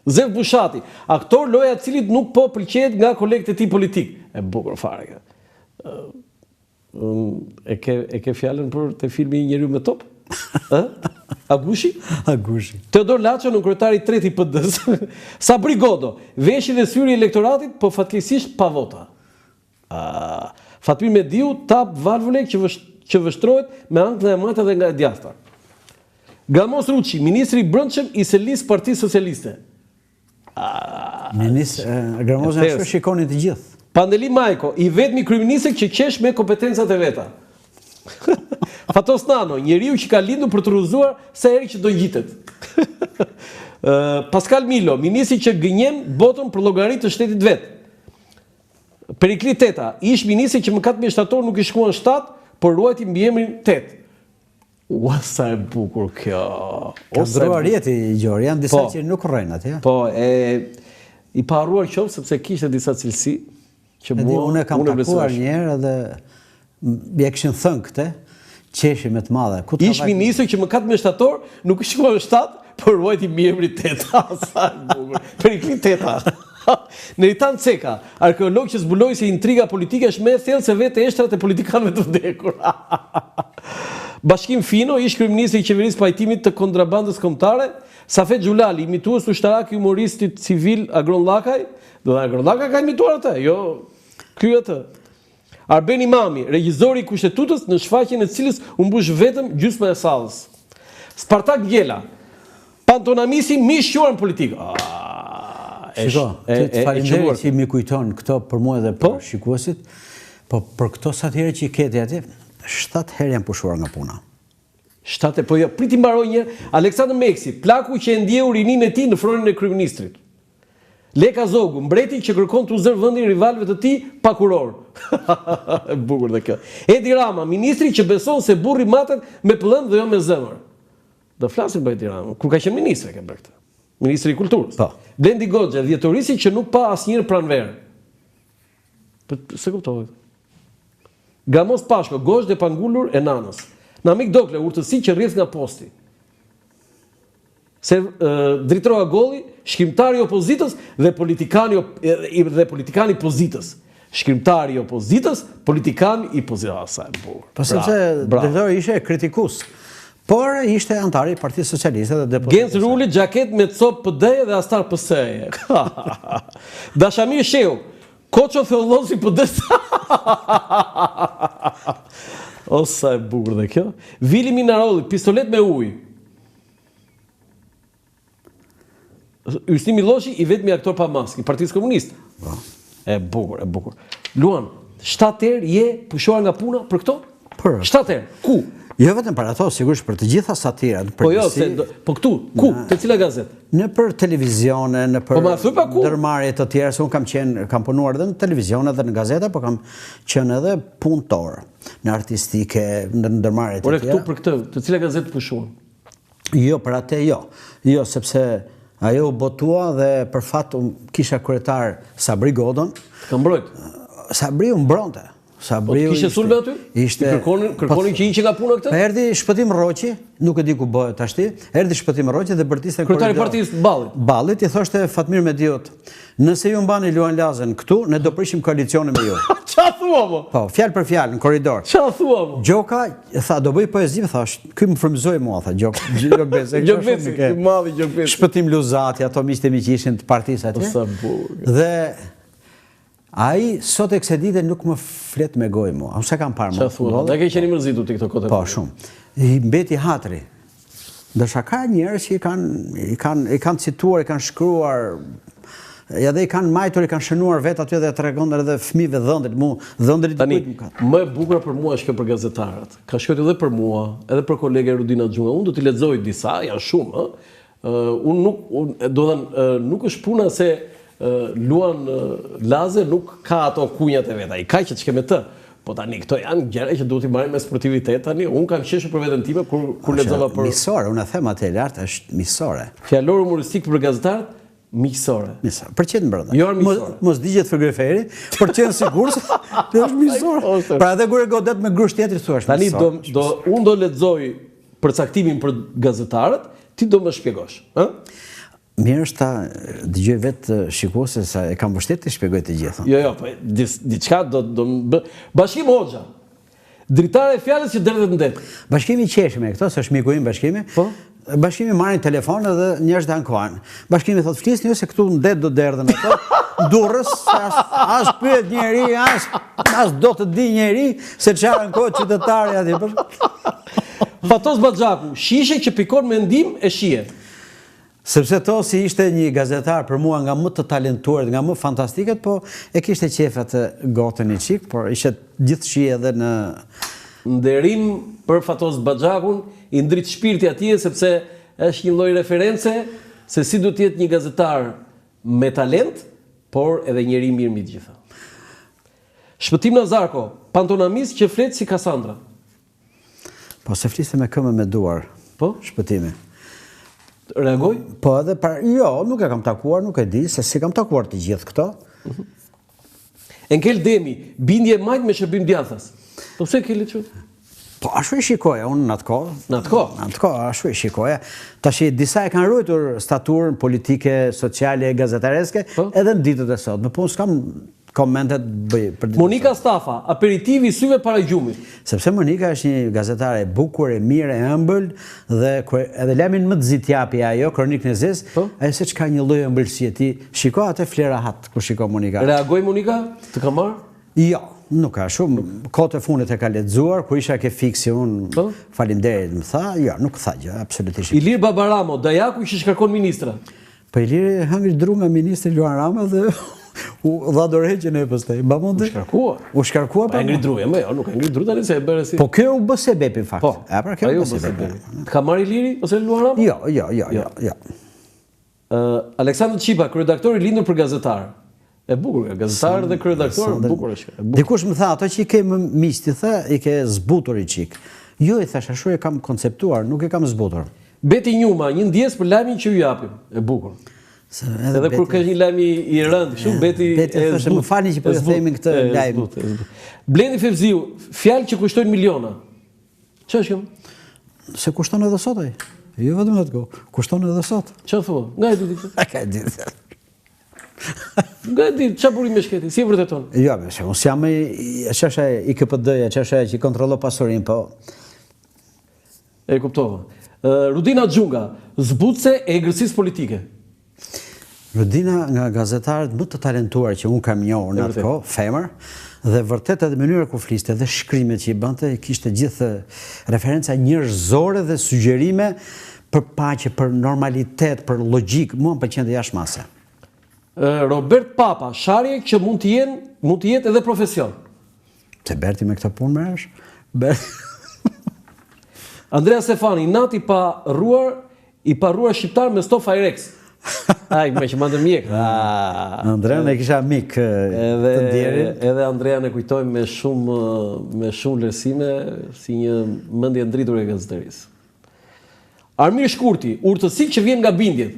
Zev Bushati, aktor loja cilit nuk po pëlqejet nga kolegët e tij politik. E bukur fare. E ke fjalën për te filmi Njeriu me top? Agushi? Agushi. Teodor Laço në kryetari i tretë i PD-s. Sabri Godo, veshi dhe syri i elektoratit, po fatkeqësisht pa vota. Fatmir Mediu tap valvulek që vështrohet me ankth nga e majta dhe nga e djathta. Gamos Ruçi, ministri i brendshëm i selis Partisë Socialiste. Gramozën ashtu shikonin të gjithë. Pandeli Majko, i vetmi kryeminist që qesh me kompetencat e veta. Fatos Nano, njeriu që ka lindur për të rrëzuar sa herë që do ngjitet. Pascal Milo, ministri që gënjen botën për llogaritë të shtetit vet. Perikli Teta, ish ministri që më 14 shtator nuk i shkuan shtat, por ruajti mbiemrin Tet. Ua, sa e bukur kjo. Ka ndruar jeti, Gjori, janë disa që nuk rrejnë atje. Po, i paruar qovë sepse kishte disa cilësi që mua unë kam takuar një herë dhe bje kishin thënë këte, qeshi me të madhe. Ish ministri që më 14 shtator nuk i shkuan shtat, por ruajti mbiemrin Teta. Sa e bukur. Perikli Teta. Neritan Ceka, arkeolog që zbuloi se intriga politike është më e thellë se vetë eshtrat e politikanëve të vdekur. Bashkim Fino, ish kryeministri i qeverisë pajtimit të kontrabandës kombëtare, Safet Xhulali, imitues ushtarak i humoristit civil Agron Llakaj, do të Agron Llakaj ka imituar atë, jo ky atë. Arben Imami, regjizori i kushtetutës në shfaqjen e cilës u mbush vetëm gjysma e sallës. Spartak Gjela, Pantonamisi mishquar në politikë. Shiko, të falenderoj që mi kujton këto për mua dhe për shikuesit, po për këto satire që i keti aty, 7 herë janë pushuar nga puna. 7, po jo, priti mbaroj një. Aleksandr Meksi, plaku që e ndjeu rinin e tij në fronin e kryeministrit. Leka Zogu, mbreti që kërkon të uzër vendin rivalëve të tij pa kuror. E bukur dhe kjo. Edi Rama, ministri që beson se burri matet me pëllëm dhe jo me zemër. Do flasim për Edi Rama, kur ka qenë ministri ke bërë këtë. Ministri i Kulturës. Po. Blendi Goxha, dhjetorisi që nuk pa asnjëherë pranverë. Se kuptoj. Gamos Pashko, gosh dhe pangullur e nanës. Namik Dokle, urtësi që rrjedh nga posti. Dritroa Golli, shkrimtari i opozitës dhe politikani i pozitës. Shkrimtari i opozitës, politikani i pozitës. Po sepse dritori ishte kritikus. Por ishte antari i Partisë Socialiste dhe deputet. Genc Ruli, xhaket me cop PD-je dhe astar PS-je. Dashamir Sheu, Koço Theollozi PD-s. O sa e bukur dhe kjo. Vili Minarolli, pistolet me ujë. Ysti Miloshi, i vetmi aktor pa maskë, i Partisë Komuniste. E bukur, e bukur. Luan, 7 herë je pushuar nga puna për këto? 7 herë. Ku? Jo vetëm për ato, sigurisht për të gjitha satirat. Po jo, po këtu, ku? Te cila gazetë? Në për televizione, në për ndërmarrje të tjera, se unë kam punuar edhe në televizione dhe në gazeta, po kam qenë edhe punëtor në artistike, në ndërmarrje të tjera. Por këtu për këtë, të cila gazetë pushuan? Jo, për atë jo. Jo, sepse ajo u botua dhe për fat kisha kryetar Sabri Godon. Ka mbrojt? Sabri u mbronte. Kishte sulme aty? Kërkonin që hiqe nga puna këtë? Erdhi Shpëtim Roqi, nuk e di ku bëhet tashti, erdhi Shpëtim Roqi dhe bërtiste në kryetari i Partisë Ballit. Ballit i thoshte Fatmir Mediut, nëse ju mbani Luan Lazën këtu, ne do prishim koalicionin me ju. Qa thua mo? Po, fjalë për fjalë në korridor. Qa thua mo? Gjoka, tha, do bëj poezi, thash, ky më frymëzoi mua, tha, Gjokbesi. Gjokbesi, i madhi Gjokbesi. Shpëtim Luzati, ato miqtë mi që ishin të partisë atje. Dhe ai sot e kësaj dite nuk më flet me gojë mua. Unë se kam parë më. Çfarë thua? Ne ke qenë i mërzitur ti këto kohë. Po, shumë. I mbeti hatri. Ndërsa ka njerëz që i kanë cituar, i kanë shkruar, edhe i kanë majtur, i kanë shënuar vetë aty dhe tregon edhe fëmijëve dhëndrit tani. Më e bukur për mua është kjo për gazetarët. Ka shkruar edhe për mua, edhe për kolege Rudina Xhunga. Unë do t'i lexoj disa, janë shumë, nuk është puna se Luan Laze nuk ka ato kunjat e veta, i ka që të shke me të. Po tani, këto janë gjëra që duhet i marrim me sportivitet tani. Unë kam qeshur për veten time kur lexova për miqësore, unë e them atë lart është miqësore. Fjalor humoristik për gazetarët, miqësore. Miqësore. Për çet brenda. Jo miqësore. Mos digjet frigoriferi, për çet sigurt se është miqësore. Pra edhe kur e godet me grusht tjetër thua është. Tani unë do lexoj përcaktimin për gazetarët, ti do më shpjegosh, ë? Mirë është ta dëgjoj vetë shikuese sa e kam vështirë të shpjegoj të gjitha. Jo, po diçka do Bashkim Hoxha. Dritare e fjalës që derdhet në det. Bashkimi qeshim e këto, se është miku im bashkimi. Po. Bashkimi marrin telefon dhe njerëzit ankohen. Bashkimi thot flisni ju se këtu në det do derdhen ato. Durrës, as pyet njeri, as do të di njeri se çfarë ankohet qytetari aty. Fatos Baxhaku, shishe që pikon mendim e shije. Sepse Tosi ishte një gazetar për mua nga më të talentuar, nga më fantastiket, po e kishte qefat të gotën i qik, por ishte gjithë shije edhe në... Nderim për Fatos Baxhakun, i ndrit shpirti atje, sepse është një lloj reference se si do të jetë një gazetar me talent, por edhe njeri mirë mbi të gjitha. Shpëtim Nazarko, pantonamis që flet si Kassandra. Po se fliste me këmbë me duar, Po? shpëtimi. Reagoj? Po edhe jo, nuk e kam takuar, nuk e di, se si kam takuar të gjithë këto. Enkel Demi, bindje majt me shërbim djathtas. Po pse ke lëçu? Po ashtu e shikoja unë në atë kohë. Në atë kohë? Në atë kohë, ashtu e shikoja. Tash disa e kanë ruajtur staturën politike, sociale, gazetareske, edhe në ditët e sotme. Po unë s'kam komentet bëj për ditët. Monika Stafa, aperitivi syve para gjumit. Sepse Monika është një gazetare e bukur, e mirë, e ëmbël dhe edhe lamin më të zitjapi ajo, Kronikën e Zezë, ajo se çka një lloj ëmbëlsie ti. Shiko atë flerahat kur shiko Monika. Reagoj Monika? Të ka marrë? Jo, nuk ka shumë. Kohët e fundit e ka lexuar, kur isha ke fiksi unë, faleminderit më tha, jo, nuk tha gjë, absolutisht. Ilir Babaramo, Dajaku që shkarkon ministra. Po Ilir hëngri dru nga ministri Luan Rama dhe u dha dorëheqjen e pastaj. U shkarkua. U shkarkua pa. Ngri druje, më jo, nuk e ngri dru tani se e bëre si. Po kjo u bë sebepi në fakt. Po. Pra kjo u bë sebepi. Ka marrë Iliri ose Luan Rama? Jo. Aleksandr Qipa, kryeredaktor i lindur për gazetar. E bukur, gazetar dhe kryeredaktor, bukur është. Dikush më tha, ato që i ke më miq, ti tha, i ke zbutur i çik. Jo, i thash, ashtu e kam konceptuar, nuk e kam zbutur. Beti Njuma, një ndjes për lajmin që ju japim. E bukur. Edhe kur ka një lajm i rënd, kështu Beti thashë më falni që po e themi këtë lajm. Blendi Fevziu, fjalë që kushtojnë miliona. Ç'është kjo? Se kushton edhe sot ai. Jo vetëm atë kohë, kushton edhe sot. Çfarë thua? Nga e di ti? Ka di. Nga e di, çfarë burimi shketi? Si e vërteton? Jo, se unë jam çështja i KPD-ja, çështja që kontrollon pasurinë, po. E kuptova. Rudina Xhunga, zbutse e egërcisë politike. Rudina nga gazetarët më të talentuar që unë kam njohur në atë kohë, femër, dhe vërtet edhe mënyra ku fliste dhe shkrimet që i bënte, kishte gjithë referenca njerëzore dhe sugjerime për paqe, për normalitet, për logjik, mua më pëlqente jashtëmase. Robert Papa, sharje që mund të jetë edhe profesion. Se Berti me këtë punë merresh? Andrea Stefani, nat i parruar shqiptar me stof Firex. Ai, me që mandë mjek. Andrea ne kisha mik të ndjerit. Edhe Andrea ne kujtojmë me shumë lësime si një mendje ndritur e gazetarisë. Armir Shkurti, urtësi që vjen nga bindjet.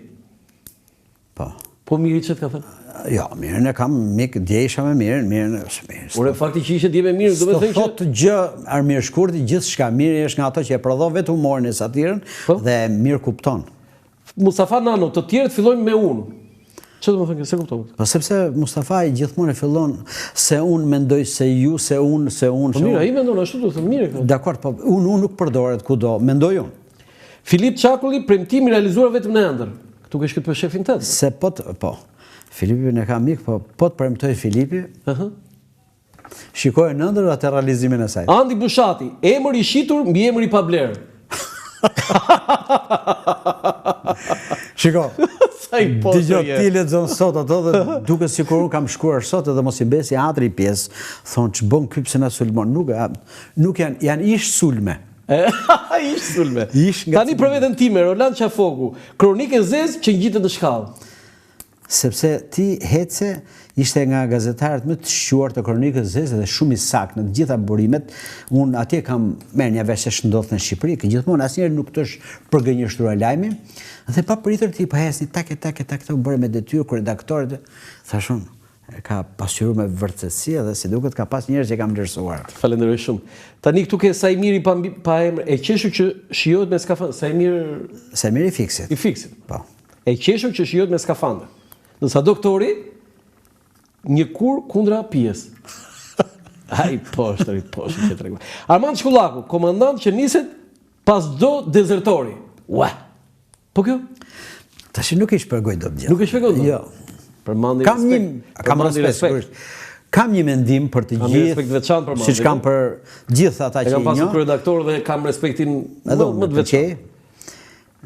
Po. Po miri që të ka thënë? Jo, mirën e kam mik, dje isha me mirën është mirë. Ure fakti që ishe dje me mirë, do me thënë që... Thotë gjë Armir Shkurti, gjithë shka mirë është nga ato që e prodho vetë humorin e satirën dhe mirë kupton. Mustafa Nano, të tjerët fillojnë me unë. Që do më thënë, se kupton? Po sepse Mustafa i gjithmonë e fillon se unë mendoj se ju, se unë. Po mirë, ai mendon ashtu, do të thënë mirë. Dakor, po unë nuk përdoret kudo, mendoj unë. Filip Çakulli, premtimi realizuar vetëm në ëndër. Këtu ke shkruar për shefin tënd. Se po. Filipi ne ka mik, po të premtoj Filipi. Shikoj në ëndër atë realizimin e saj. Andi Bushati, emër i shitur mbi emër i pablerë. Shiko, dëgjoj ti lexon sot ato dhe duket sikur unë kam shkruar sot edhe mos i besi atri pjesë, thonë ç'bën ky pse na sulmon, nuk janë ish sulme. Ish sulme. Tani për veten time, Roland Qafoku, Kronikë e Zezë që ngjitet në shkallë. Sepse ti hece ishte nga gazetarët më të shquar të Kronikës së Zezë dhe shumë i saktë në të gjitha burimet. Unë atje kam merr një vesh se ç'ndodh në Shqipëri, që gjithmonë asnjëherë nuk të është përgënjeshtruar lajmi, dhe pa pritur ti po hesni tak u bëre me detyrë kur redaktorët thashun ka pasqyruar me vërtetësi dhe si duket ka pas njerëz që kam vlerësuar. Falenderoj shumë. Tani këtu ke Sajmiri pa emër, e qeshur që shijohet me skafandër. Sajmiri i fiksit. I fiksit. Po. E qeshur që shijohet me skafandër. Ndërsa doktori një kur kundra pijes. Ai poshtë që tregon. Armand Shkullaku, komandant që niset pas do dezertori. Ua. Po kjo? Tash nuk i shpjegoj dot gjë. Nuk e shpjegoj dot. Jo. Përmandi Kam respekt. Kam një mendim për të gjithë, siç kam për gjithë ata që kam pasur kryeredaktor dhe kam respektin më të veçantë.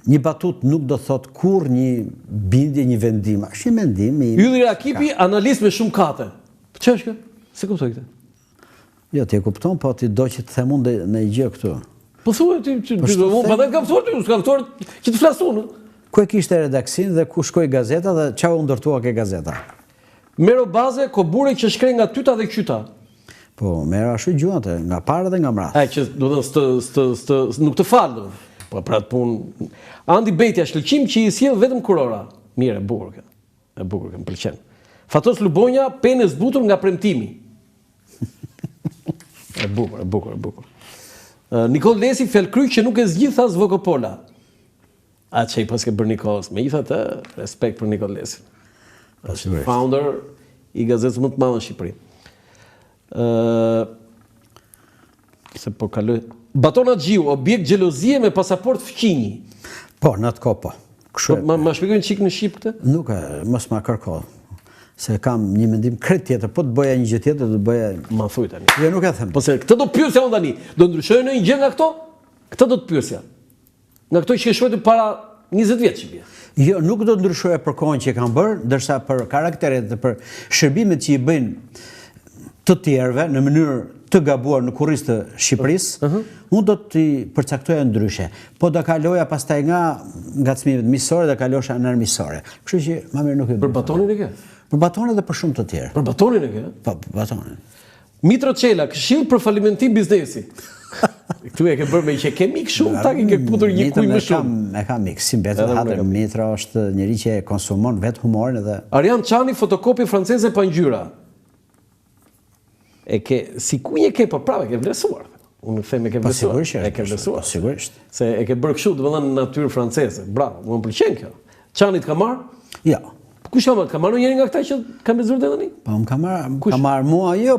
Një batut nuk do thot kur një bindje, një vendim. Është një mendim. Ylli Rakipi, analist me shumë kate. Ç'është kjo? Se kuptoj këtë. Jo, ti e kupton, po ti do që të them unë në gjë këtu. Po thuaj ti, unë prandaj kam thuar ti, s'kam thuar që të flas unë. Ku e kishte redaksin dhe ku shkoi gazeta dhe çau u ndërtua ke gazeta. Mero baze kobure që shkrej nga tyta dhe qyta. Po, mero ashtu gjuante, nga para dhe nga mrath. Ai që do të nuk të fal do. Po pra të punë. Andi Betja shkëlqim që i sjell vetëm kurora. Mirë, e bukur kjo. E bukur kjo, më pëlqen. Fatos Lubonja, penë zbutur nga premtimi. E bukur. Nikol Lesi Felkryq që nuk e zgjidh as Vokopola. A që i pas ke bërë Nikols. Me i thëtë, respekt për Nikol Lesi. Founder i gazetës më të madhe në Shqipëri. Se po kaloj. Batona Gjiu, objekt xhelozie me pasaport fqinji. Po, në atë kohë po. Ma shpjegojnë çik në Shqip këtë? Nuk, mos ma kërko. Se kam një mendim krejt tjetër, po të bëja një gjë tjetër, do të bëja... Ma thuj tani. Jo, nuk e them. Po se këtë do të pyesja unë tani. Do ndryshojë në një gjë nga këto? Këtë do të pyesja. Nga këto që shkruajtë para 20 vjet që bie. Jo, nuk do të ndryshojë për kohën që e kanë bërë, ndërsa për karakteret dhe për shërbimet që i bëjnë të tjerëve në mënyrë të gabuar në kurrizë të Shqipërisë, unë do t'i përcaktoja ndryshe. Po do kaloja pastaj nga ngacmimet miqësore dhe kalosha në armiqësore. Kështu që më mirë nuk e bëj. Për batonin e ke? Për batonin dhe për shumë të tjerë. Për batonin e ke? Po, për batonin. Mitro Çela, këshill për falimentim biznesi. Këtu e ke bërë me që ke mik shumë, ta ke putur një kuj më shumë. E kam mik, si mbetet hatër. Mitro është njëri që konsumon vetë humorin edhe... Arian Çani, fotokopi franceze pa ngjyra. E ke, si ku e ke, po prapë e ke vlerësuar. Unë them e ke vlerësuar. E ke vlerësuar. Sigurisht. Se e ke bërë kështu, domethënë në natyrë franceze. Bravo, më pëlqen kjo. Çanit ka marr? Jo. Kush ka marrë? Ka marrë njëri nga këta që kanë bezuar tani? Po, më ka marrë mua, jo,